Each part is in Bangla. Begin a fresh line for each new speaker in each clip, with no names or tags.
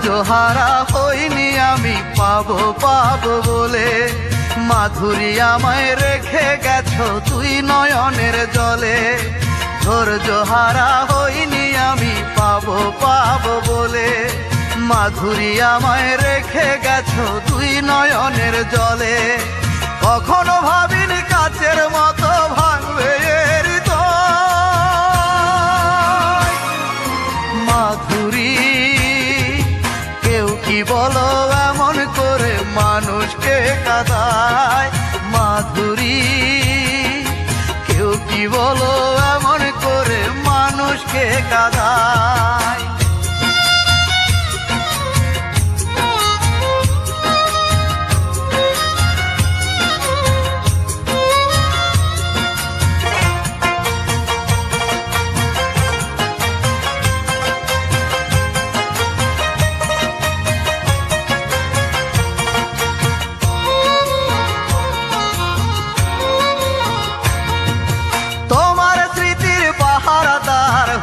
ধৈর্যহারা হইনি আমি পাবো পাবো বলে, মাধুরী আমায় রেখে গেছো তুই নয়নের জলে। ধৈর্যহারা হইনি আমি পাবো পাবো বলে, মাধুরী আমায় রেখে গেছো তুই নয়নের জলে। কখনো ভাবিনি কাচের মতো ভাঙবে হৃদয়। মাধুরী কেউ কি বলো এমন করে মানুষকে কাঁদায়। মাধুরী কেউ কি বলো এমন করে মানুষকে কাঁদায়।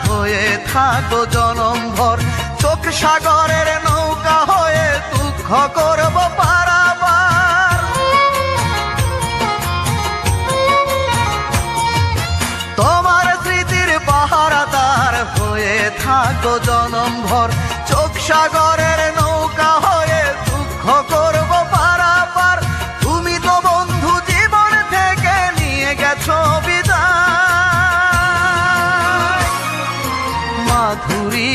হয়ে থাকো জনমভর, চোখ সাগরের নৌকা হয়ে দুঃখ করব পারাবার। তোমার স্মৃতির পাহারাদার হয়ে থাকো জনমভর, চোখ সাগরের নৌকা হয়ে দুঃখ করব পারাবার। তুমি তো বন্ধু জীবন থেকে নিয়ে গেছো বিদায়। মাধুরী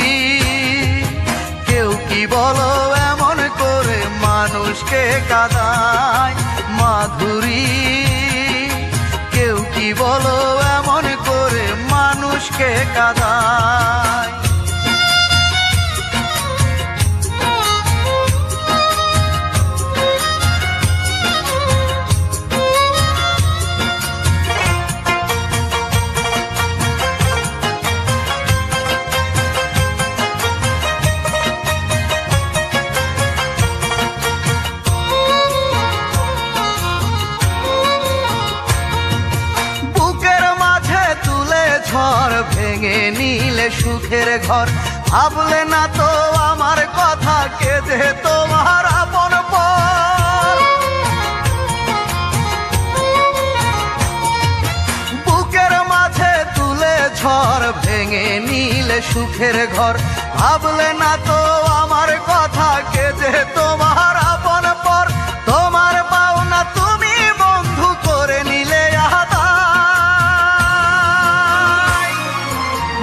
কেউ কি বলো এমন করে মানুষকে কাঁদায়। মাধুরী কেউ কি বলো এমন করে মানুষকে কাঁদায়। ভেঙে নিলে সুখের ঘর, ভাবলে না তো আমার কথা কেঁদে তোমার আপন পর। বুকের মাঝে তুলে ঝড় ভেঙে নিলে সুখের ঘর, ভাবলে না তো আমার কথা কেঁদে তোমার আপন পর। তোমার পাওনা তুমি বন্ধু করে নিলে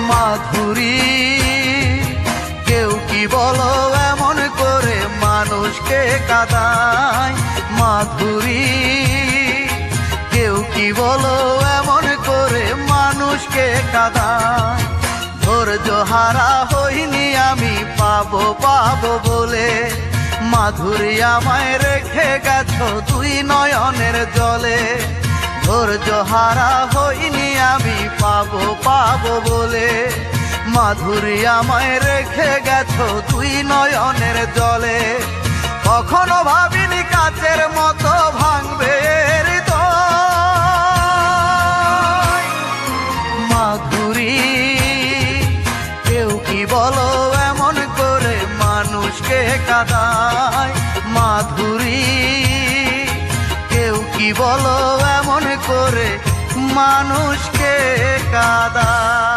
মাধুরী কেউ কি বলো এমন করে মানুষকে কাঁদায়। মাধুরী কেউ কি বলো এমন করে মানুষকে কাঁদায়। ধৈর্যহারা হইনি আমি পাবো পাবো বলে, মাধুরী আমায় রেখে গেছো তুই নয়নের জলে। ধৈর্যহারা হইনি আমি পাবো পাবো বলে, মাধুরী আমায় রেখে গেছো তুই নয়নের জলে। কখনো ভাবিনি কাচের মতো ভাঙবে হৃদয়। মাধুরী কেউ কি বলো এমন করে মানুষকে কাঁদায়। মাধুরী কেউ কি বলো এমন করে মানুষকে কাঁদায়।